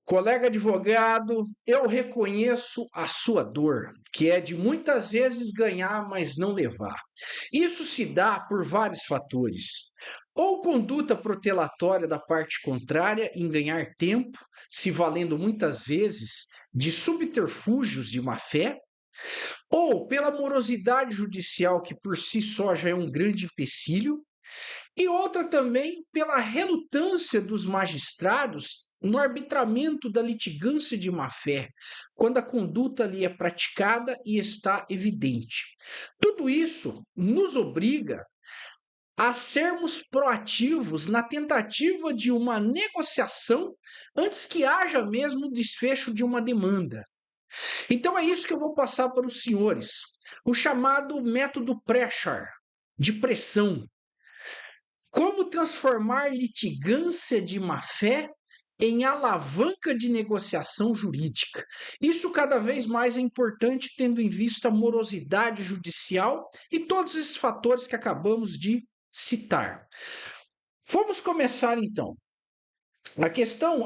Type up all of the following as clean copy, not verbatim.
Colega advogado, eu reconheço a sua dor, que é de muitas vezes ganhar, mas não levar. Isso se dá por vários fatores. Ou conduta protelatória da parte contrária em ganhar tempo, se valendo muitas vezes de subterfúgios de má-fé, ou pela morosidade judicial, que por si só já é um grande empecilho, e outra também pela relutância dos magistrados no arbitramento da litigância de má-fé, quando a conduta ali é praticada e está evidente. Tudo isso nos obriga a sermos proativos na tentativa de uma negociação antes que haja mesmo o desfecho de uma demanda. Então é isso que eu vou passar para os senhores, o chamado método Prechar, de pressão. Como transformar litigância de má-fé em alavanca de negociação jurídica? Isso cada vez mais é importante, tendo em vista a morosidade judicial e todos esses fatores que acabamos de citar. Vamos começar então.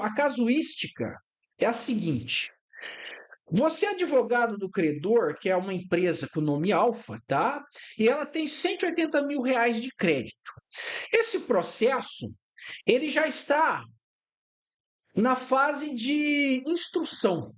A casuística é a seguinte. Você é advogado do credor, que é uma empresa com nome Alfa, tá? E ela tem R$ 180.000 de crédito. Esse processo, ele já está na fase de instrução.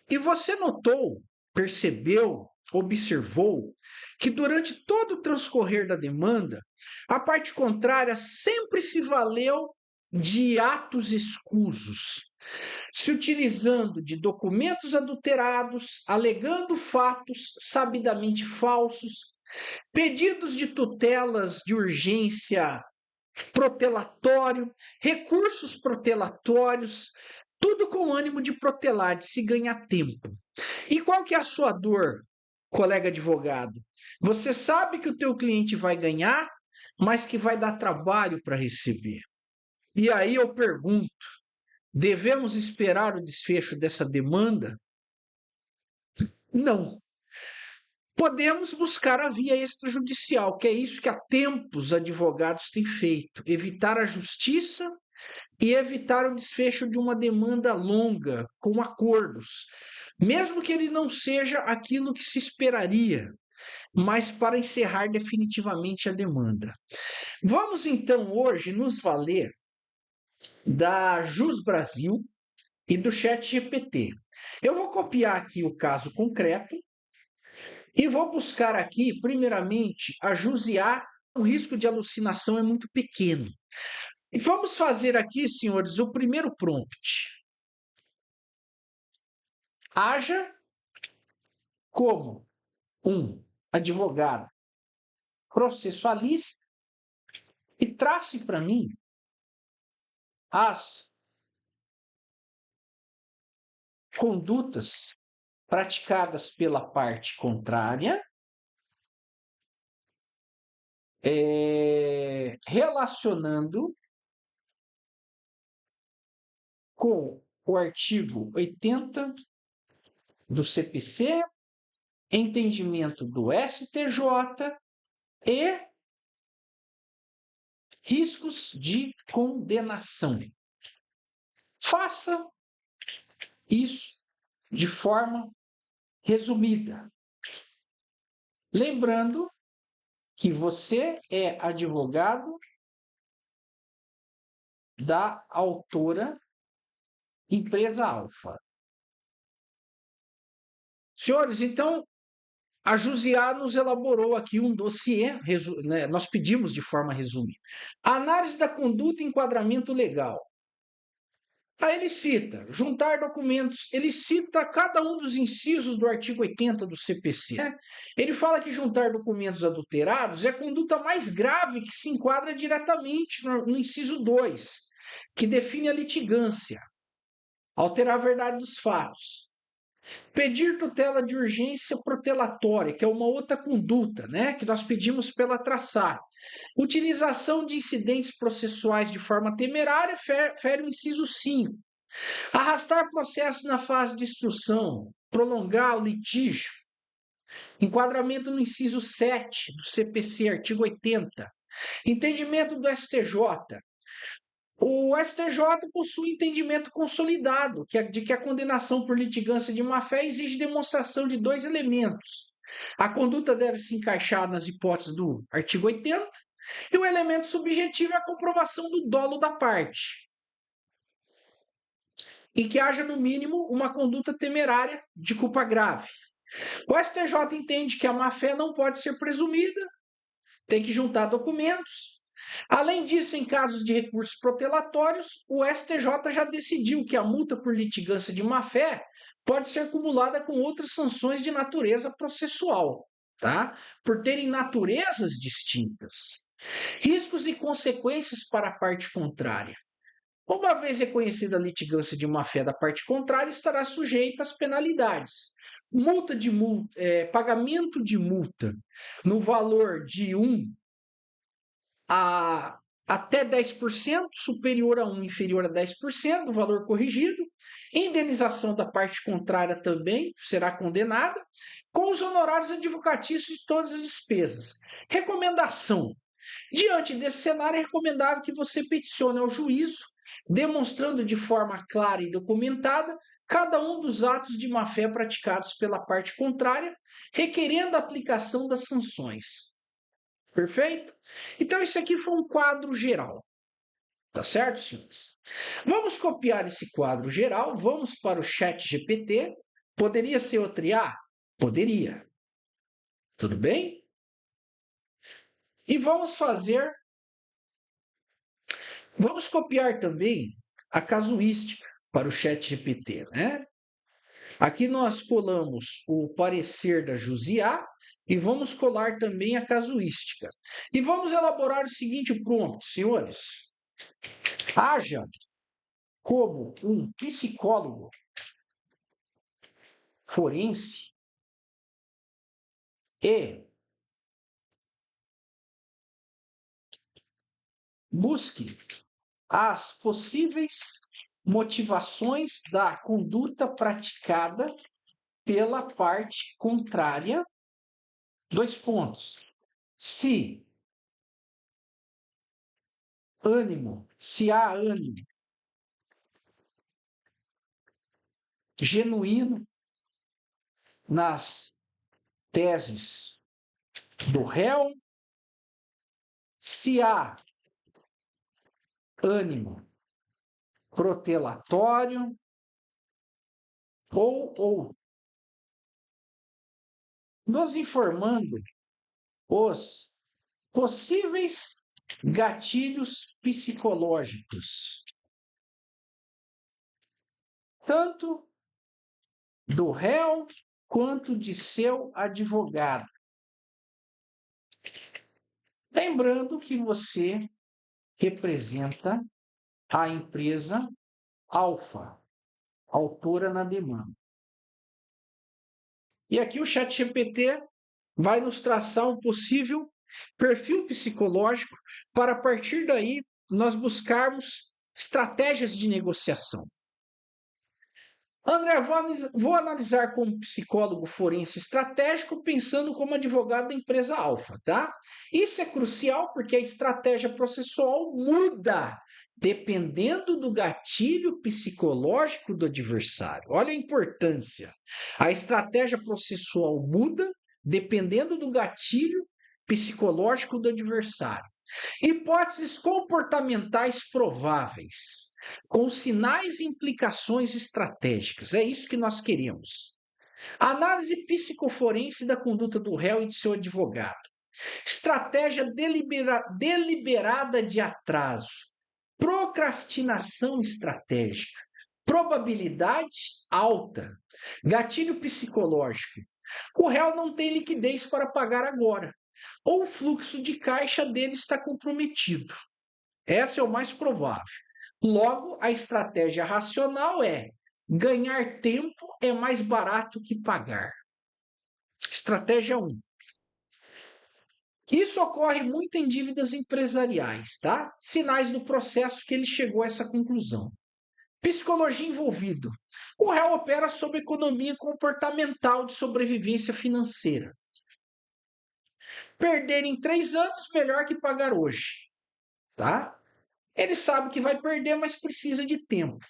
E você notou, percebeu, observou que durante todo o transcorrer da demanda, a parte contrária sempre se valeu de atos escusos, se utilizando de documentos adulterados, alegando fatos sabidamente falsos, pedidos de tutelas de urgência protelatório, recursos protelatórios, tudo com ânimo de protelar, de se ganhar tempo. E qual que é a sua dor, colega advogado? Você sabe que o teu cliente vai ganhar, mas que vai dar trabalho para receber. E aí eu pergunto, devemos esperar o desfecho dessa demanda? Não. Podemos buscar a via extrajudicial, que é isso que há tempos advogados têm feito: evitar a justiça e evitar o desfecho de uma demanda longa, com acordos, mesmo que ele não seja aquilo que se esperaria, mas para encerrar definitivamente a demanda. Vamos então hoje nos valer da Jus Brasil e do ChatGPT. Eu vou copiar aqui o caso concreto e vou buscar aqui, primeiramente, a Jus IA. O risco de alucinação é muito pequeno. E vamos fazer aqui, senhores, o primeiro prompt. Haja como um advogado processualista e trace para mim as condutas praticadas pela parte contrária, relacionando com o artigo 80 do CPC, entendimento do STJ e riscos de condenação. Faça isso de forma resumida. Lembrando que você é advogado da autora Empresa Alfa. Senhores, então, a Jusiá nos elaborou aqui um dossiê, né, nós pedimos de forma resumida. Análise da conduta e enquadramento legal. Aí ele cita, juntar documentos, ele cita cada um dos incisos do artigo 80 do CPC. Né? Ele fala que juntar documentos adulterados é a conduta mais grave que se enquadra diretamente no inciso 2, que define a litigância, alterar a verdade dos fatos. Pedir tutela de urgência protelatória, que é uma outra conduta, né, que nós pedimos pela traçar. Utilização de incidentes processuais de forma temerária, fere o inciso 5. Arrastar processos na fase de instrução, prolongar o litígio. Enquadramento no inciso 7 do CPC, artigo 80. Entendimento do STJ. O STJ possui entendimento consolidado de que a condenação por litigância de má-fé exige demonstração de dois elementos. A conduta deve se encaixar nas hipóteses do artigo 80 e o elemento subjetivo é a comprovação do dolo da parte. E que haja, no mínimo, uma conduta temerária de culpa grave. O STJ entende que a má-fé não pode ser presumida, tem que juntar documentos. Além disso, em casos de recursos protelatórios, o STJ já decidiu que a multa por litigância de má-fé pode ser acumulada com outras sanções de natureza processual, tá? Por terem naturezas distintas. Riscos e consequências para a parte contrária. Uma vez reconhecida a litigância de má-fé da parte contrária, estará sujeita às penalidades. Pagamento de multa no valor de 1 até 10%, superior a 1, inferior a 10% do valor corrigido. Indenização da parte contrária também será condenada, com os honorários advocatícios de todas as despesas. Recomendação. Diante desse cenário, é recomendável que você peticione ao juízo, demonstrando de forma clara e documentada cada um dos atos de má-fé praticados pela parte contrária, requerendo a aplicação das sanções. Perfeito? Então, isso aqui foi um quadro geral. Tá certo, senhores? Vamos copiar esse quadro geral, vamos para o ChatGPT. Poderia ser outra IA? Poderia. Tudo bem? E vamos copiar também a casuística para o ChatGPT, né? Aqui nós colamos o parecer da Jusiá e vamos colar também a casuística. E vamos elaborar o seguinte prompt, senhores. Haja como um psicólogo forense e busque as possíveis motivações da conduta praticada pela parte contrária. 2 pontos. Se há ânimo genuíno nas teses do réu, se há ânimo protelatório ou nos informando os possíveis gatilhos psicológicos, tanto do réu quanto de seu advogado. Lembrando que você representa a empresa Alfa, autora na demanda. E aqui o ChatGPT vai nos traçar um possível perfil psicológico para, a partir daí, nós buscarmos estratégias de negociação. André, vou analisar como psicólogo forense estratégico, pensando como advogado da empresa Alfa, tá? Isso é crucial porque a estratégia processual muda dependendo do gatilho psicológico do adversário. Olha a importância. A estratégia processual muda dependendo do gatilho psicológico do adversário. Hipóteses comportamentais prováveis, com sinais e implicações estratégicas. É isso que nós queremos. Análise psicoforense da conduta do réu e de seu advogado. Estratégia deliberada de atraso. Procrastinação estratégica. Probabilidade alta. Gatilho psicológico. O réu não tem liquidez para pagar agora, ou o fluxo de caixa dele está comprometido. Essa é o mais provável. Logo, a estratégia racional é: ganhar tempo é mais barato que pagar. Estratégia 1. Isso ocorre muito em dívidas empresariais, tá? Sinais do processo que ele chegou a essa conclusão. Psicologia envolvido. O réu opera sob economia comportamental de sobrevivência financeira. Perder em 3 anos, melhor que pagar hoje, tá? Ele sabe que vai perder, mas precisa de tempo.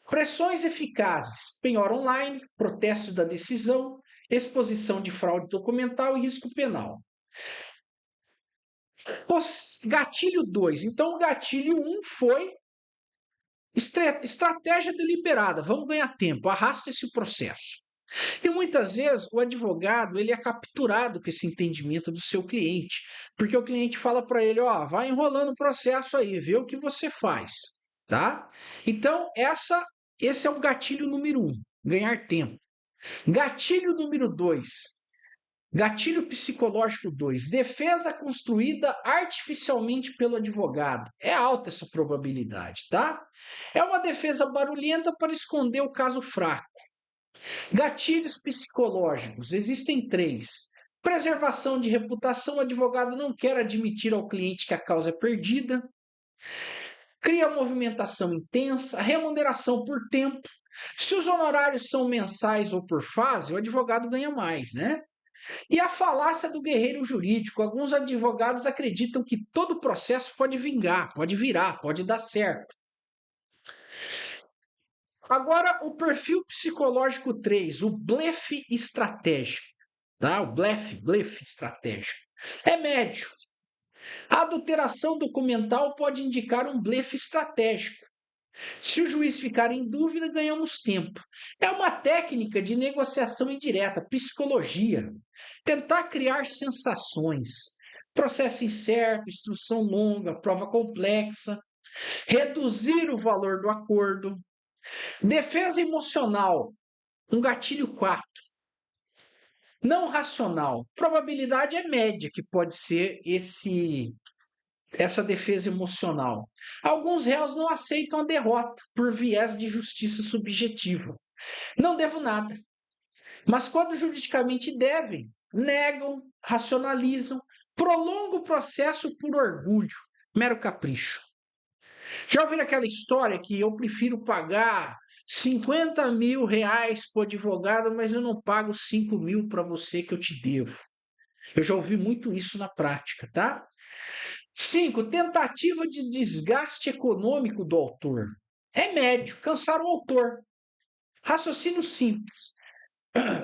Pressões eficazes: penhora online, protesto da decisão, exposição de fraude documental e risco penal. Gatilho 2. Então, o gatilho 1 foi estratégia deliberada. Vamos ganhar tempo, arrasta esse processo. E muitas vezes o advogado ele é capturado com esse entendimento do seu cliente, porque o cliente fala para ele, ó, vai enrolando o processo aí, vê o que você faz, tá? Então, esse é o gatilho número 1, ganhar tempo. Gatilho número 2, gatilho psicológico 2, defesa construída artificialmente pelo advogado. É alta essa probabilidade, tá? É uma defesa barulhenta para esconder o caso fraco. Gatilhos psicológicos, existem 3. Preservação de reputação, o advogado não quer admitir ao cliente que a causa é perdida. Cria movimentação intensa, remuneração por tempo. Se os honorários são mensais ou por fase, o advogado ganha mais, né? E a falácia do guerreiro jurídico. Alguns advogados acreditam que todo processo pode vingar, pode virar, pode dar certo. Agora, o perfil psicológico 3, o blefe estratégico. Tá? O blefe estratégico. É médio. A adulteração documental pode indicar um blefe estratégico. Se o juiz ficar em dúvida, ganhamos tempo. É uma técnica de negociação indireta, psicologia. Tentar criar sensações. Processo incerto, instrução longa, prova complexa. Reduzir o valor do acordo. Defesa emocional, um gatilho 4. Não racional, probabilidade é média que pode ser essa defesa emocional. Alguns réus não aceitam a derrota por viés de justiça subjetiva. Não devo nada. Mas quando juridicamente devem, negam, racionalizam, prolongam o processo por orgulho, mero capricho. Já ouviram aquela história que eu prefiro pagar 50 mil reais para o advogado, mas eu não pago 5 mil para você que eu te devo? Eu já ouvi muito isso na prática, tá? 5. Tentativa de desgaste econômico do autor. É médio, cansar o autor. Raciocínio simples.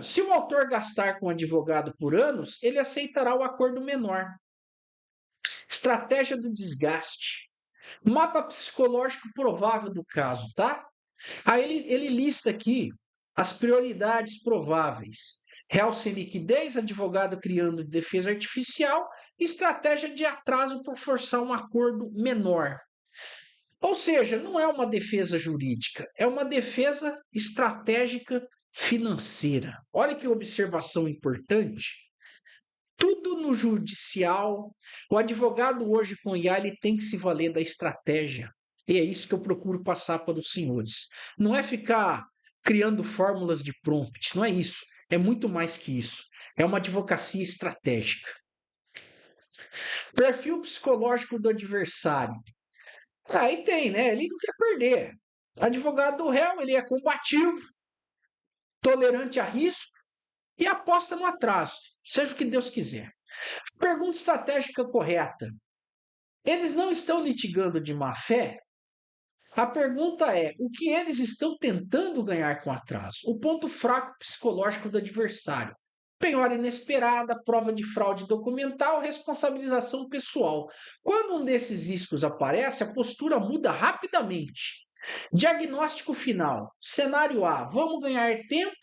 Se o autor gastar com o advogado por anos, ele aceitará o acordo menor. Estratégia do desgaste. Mapa psicológico provável do caso, tá? Aí ele lista aqui as prioridades prováveis. Réu sem liquidez, advogado criando defesa artificial, estratégia de atraso por forçar um acordo menor. Ou seja, não é uma defesa jurídica, é uma defesa estratégica financeira. Olha que observação importante. Tudo no judicial, o advogado hoje com IA ele tem que se valer da estratégia. E é isso que eu procuro passar para os senhores. Não é ficar criando fórmulas de prompt, não é isso. É muito mais que isso. É uma advocacia estratégica. Perfil psicológico do adversário. Aí tem, né? Ele não quer perder. Advogado do réu, ele é combativo, tolerante a risco e aposta no atraso, seja o que Deus quiser. Pergunta estratégica correta. Eles não estão litigando de má fé? A pergunta é: o que eles estão tentando ganhar com atraso? O ponto fraco psicológico do adversário. Penhora inesperada, prova de fraude documental, responsabilização pessoal. Quando um desses riscos aparece, a postura muda rapidamente. Diagnóstico final. Cenário A. Vamos ganhar tempo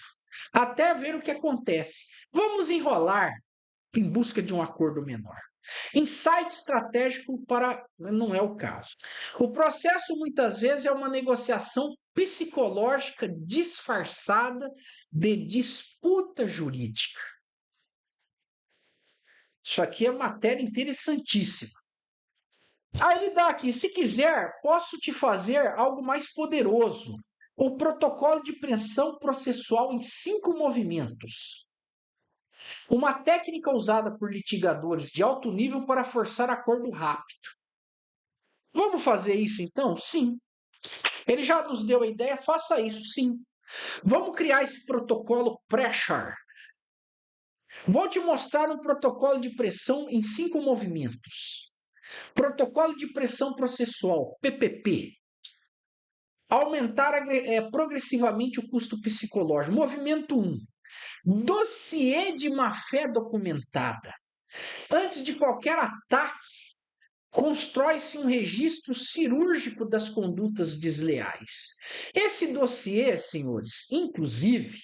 até ver o que acontece. Vamos enrolar em busca de um acordo menor. Insight estratégico para não é o caso. O processo muitas vezes é uma negociação psicológica disfarçada de disputa jurídica. Isso aqui é matéria interessantíssima. Aí ele dá aqui, se quiser, posso te fazer algo mais poderoso. O protocolo de pressão processual em 5 movimentos. Uma técnica usada por litigadores de alto nível para forçar acordo rápido. Vamos fazer isso então? Sim. Ele já nos deu a ideia, faça isso, sim. Vamos criar esse protocolo pressure. Vou te mostrar um protocolo de pressão em 5 movimentos. Protocolo de pressão processual, PPP. Aumentar progressivamente o custo psicológico. Movimento 1. Dossiê de má-fé documentada. Antes de qualquer ataque, constrói-se um registro cirúrgico das condutas desleais. Esse dossiê, senhores, inclusive,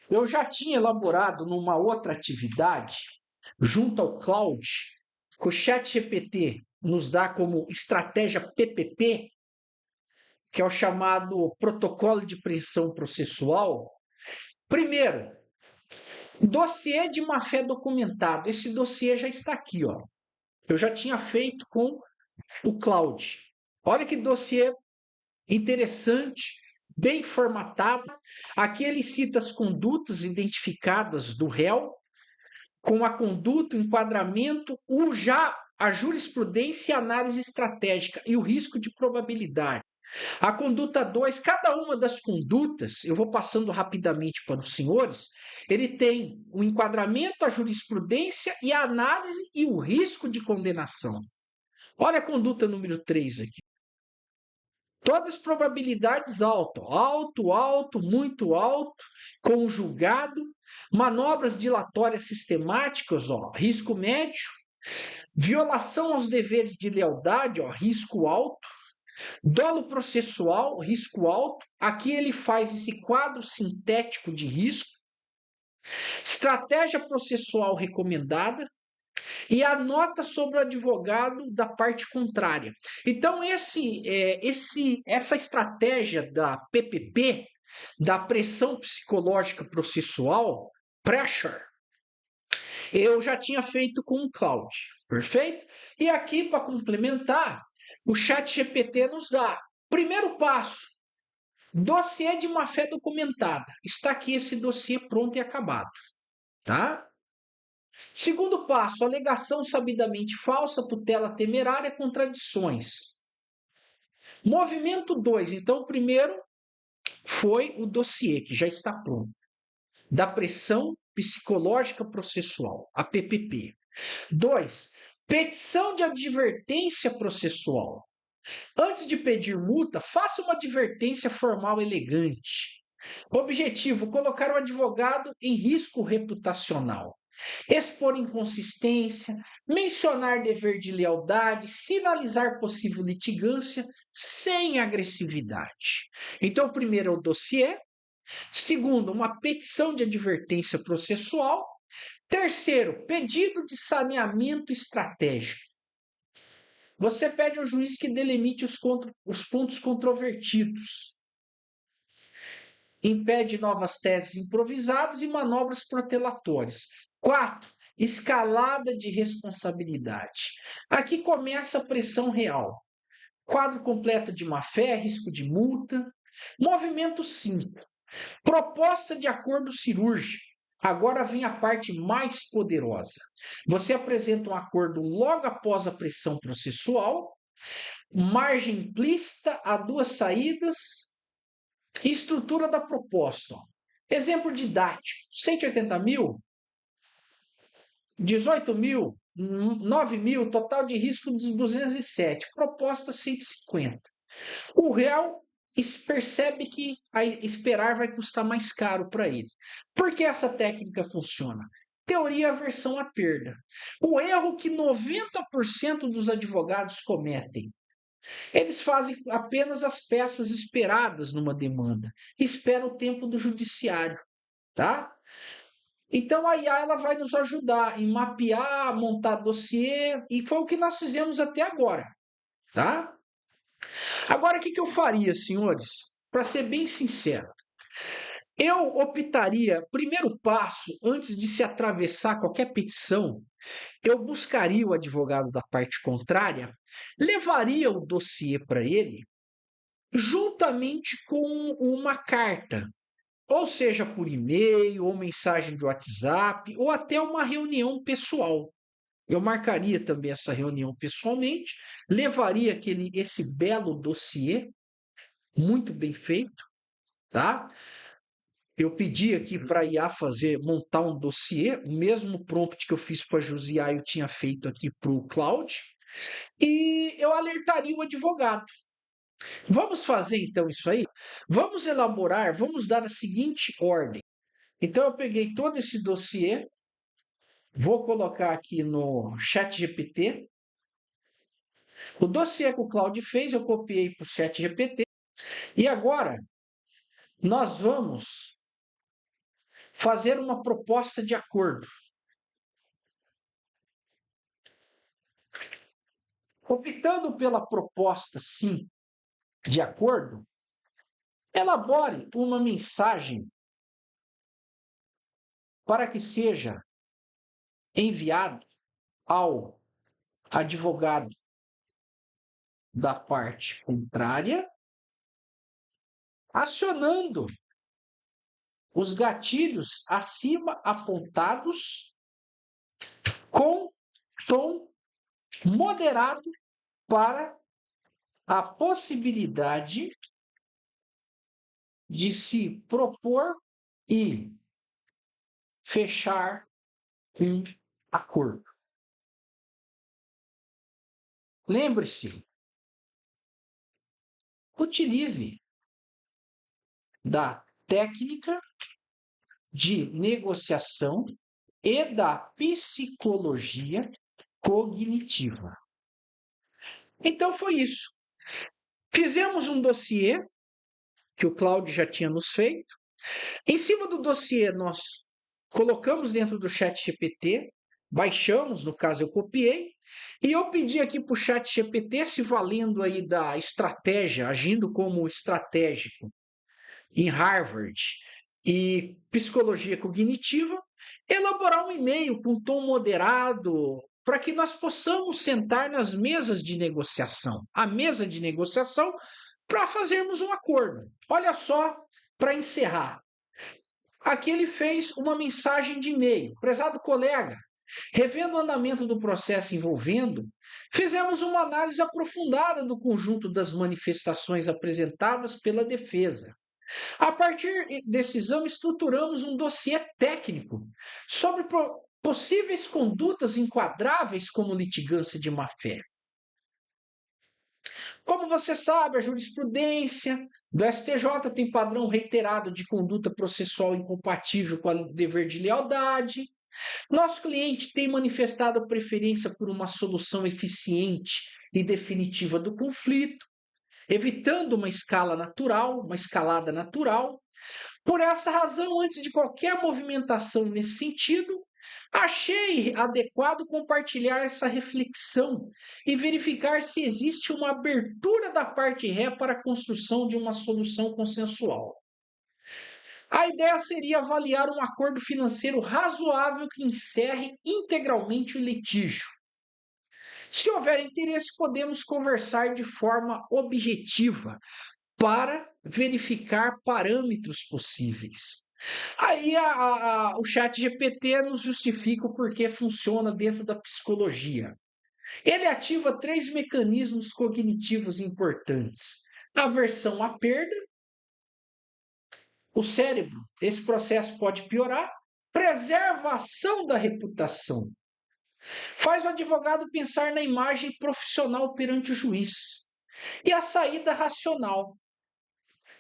eu já tinha elaborado numa outra atividade, junto ao Cloud, que o ChatGPT nos dá como estratégia PPP, que é o chamado protocolo de pressão processual. Primeiro, dossiê de má-fé documentado. Esse dossiê já está aqui, ó. Eu já tinha feito com o Cloud. Olha que dossiê interessante, bem formatado. Aqui ele cita as condutas identificadas do réu, com a conduta, o enquadramento, a jurisprudência e a análise estratégica e o risco de probabilidade. A conduta 2, cada uma das condutas, eu vou passando rapidamente para os senhores, ele tem o enquadramento, a jurisprudência e a análise e o risco de condenação. Olha a conduta número 3 aqui. Todas as probabilidades alto, alto, alto, muito alto, com o julgado, manobras dilatórias sistemáticas, ó, risco médio, violação aos deveres de lealdade, ó, risco alto, dolo processual, risco alto. Aqui ele faz esse quadro sintético de risco. Estratégia processual recomendada e a nota sobre o advogado da parte contrária. Então, essa estratégia da PPP, da pressão psicológica processual, pressure, eu já tinha feito com o Cloud, perfeito? E aqui, para complementar, o ChatGPT nos dá. Primeiro passo, dossiê de má-fé documentada. Está aqui esse dossiê pronto e acabado, tá? Segundo passo, alegação sabidamente falsa, tutela temerária, contradições. Movimento 2. Então, o primeiro foi o dossiê, que já está pronto, da pressão psicológica processual, a PPP. 2. Petição de advertência processual. Antes de pedir multa, faça uma advertência formal elegante. Objetivo: colocar o advogado em risco reputacional. Expor inconsistência, mencionar dever de lealdade, sinalizar possível litigância sem agressividade. Então, primeiro é o dossiê. Segundo, uma petição de advertência processual. Terceiro, pedido de saneamento estratégico. Você pede ao juiz que delimite os pontos controvertidos. Impede novas teses improvisadas e manobras protelatórias. 4. Escalada de responsabilidade. Aqui começa a pressão real. Quadro completo de má-fé, risco de multa. Movimento 5. Proposta de acordo cirúrgico. Agora vem a parte mais poderosa. Você apresenta um acordo logo após a pressão processual, margem implícita a duas saídas, estrutura da proposta. Exemplo didático: 180 mil, 18 mil, 9 mil, total de risco de 207, proposta 150. O réu percebe que esperar vai custar mais caro para ele. Por que essa técnica funciona? Teoria aversão à perda. O erro que 90% dos advogados cometem. Eles fazem apenas as peças esperadas numa demanda. Esperam o tempo do judiciário, tá? Então a IA ela vai nos ajudar em mapear, montar dossiê, e foi o que nós fizemos até agora, tá? Agora, o que eu faria, senhores? Para ser bem sincero, eu optaria, primeiro passo, antes de se atravessar qualquer petição, eu buscaria o advogado da parte contrária, levaria o dossiê para ele, juntamente com uma carta, ou seja, por e-mail, ou mensagem de WhatsApp, ou até uma reunião pessoal. Eu marcaria também essa reunião pessoalmente, levaria esse belo dossiê, muito bem feito, tá? Eu pedi aqui para a IA montar um dossiê, o mesmo prompt que eu fiz para a Josiah eu tinha feito aqui para o Cloud, e eu alertaria o advogado. Vamos fazer então isso aí? Vamos elaborar, vamos dar a seguinte ordem. Então eu peguei todo esse dossiê, vou colocar aqui no ChatGPT. O dossiê que o Claude fez, eu copiei para o ChatGPT. E agora nós vamos fazer uma proposta de acordo. Optando pela proposta, sim, de acordo, elabore uma mensagem para que seja enviado ao advogado da parte contrária, acionando os gatilhos acima apontados com tom moderado para a possibilidade de se propor e fechar um acordo. Lembre-se, utilize da técnica de negociação e da psicologia cognitiva. Então foi isso. Fizemos um dossiê que o Cláudio já tinha nos feito. Em cima do dossiê nós colocamos dentro do ChatGPT, baixamos, no caso eu copiei, e eu pedi aqui para o ChatGPT, se valendo aí da estratégia, agindo como estratégico em Harvard e psicologia cognitiva, elaborar um e-mail com tom moderado para que nós possamos sentar nas mesas de negociação, a mesa de negociação, para fazermos um acordo. Olha só, para encerrar. Aqui ele fez uma mensagem de e-mail. Prezado colega, revendo o andamento do processo envolvendo, fizemos uma análise aprofundada do conjunto das manifestações apresentadas pela defesa. A partir desse exame, estruturamos um dossiê técnico sobre possíveis condutas enquadráveis como litigância de má-fé. Como você sabe, a jurisprudência do STJ tem padrão reiterado de conduta processual incompatível com o dever de lealdade. Nosso cliente tem manifestado preferência por uma solução eficiente e definitiva do conflito, evitando uma escalada natural. Por essa razão, antes de qualquer movimentação nesse sentido, achei adequado compartilhar essa reflexão e verificar se existe uma abertura da parte ré para a construção de uma solução consensual. A ideia seria avaliar um acordo financeiro razoável que encerre integralmente o litígio. Se houver interesse, podemos conversar de forma objetiva para verificar parâmetros possíveis. Aí o ChatGPT nos justifica o porquê funciona dentro da psicologia. Ele ativa 3 mecanismos cognitivos importantes: aversão à perda, o cérebro, esse processo pode piorar, preservação da reputação. Faz o advogado pensar na imagem profissional perante o juiz. E a saída racional.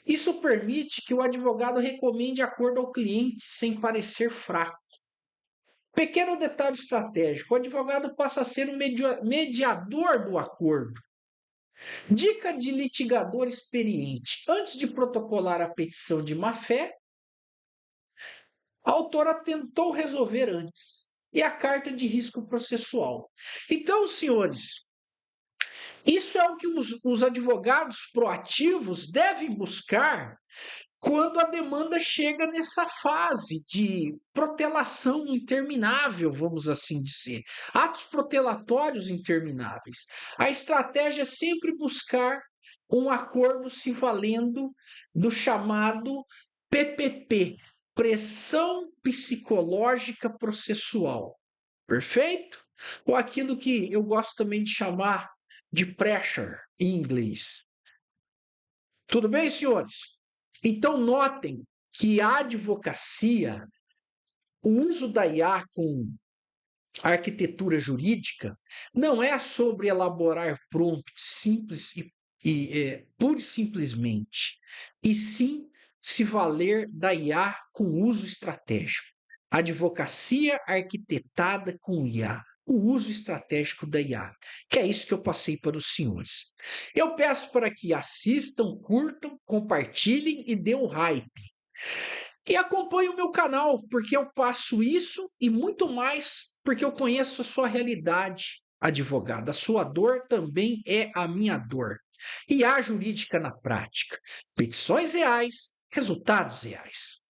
Isso permite que o advogado recomende acordo ao cliente sem parecer fraco. Pequeno detalhe estratégico: o advogado passa a ser um mediador do acordo. Dica de litigador experiente: antes de protocolar a petição de má-fé, a autora tentou resolver antes. E a carta de risco processual. Então, senhores, isso é o que os advogados proativos devem buscar quando a demanda chega nessa fase de protelação interminável, vamos assim dizer, atos protelatórios intermináveis. A estratégia é sempre buscar um acordo se valendo do chamado PPP, pressão psicológica processual. Perfeito? Ou aquilo que eu gosto também de chamar de pressure em inglês. Tudo bem, senhores? Então, notem que a advocacia, o uso da IA com a arquitetura jurídica, não é sobre elaborar prompts simples pura e simplesmente, e sim se valer da IA com uso estratégico. Advocacia arquitetada com IA. O uso estratégico da IA, que é isso que eu passei para os senhores. Eu peço para que assistam, curtam, compartilhem e dê um hype. E acompanhe o meu canal, porque eu passo isso e muito mais, porque eu conheço a sua realidade, advogada. A sua dor também é a minha dor. E a jurídica na prática. Petições reais, resultados reais.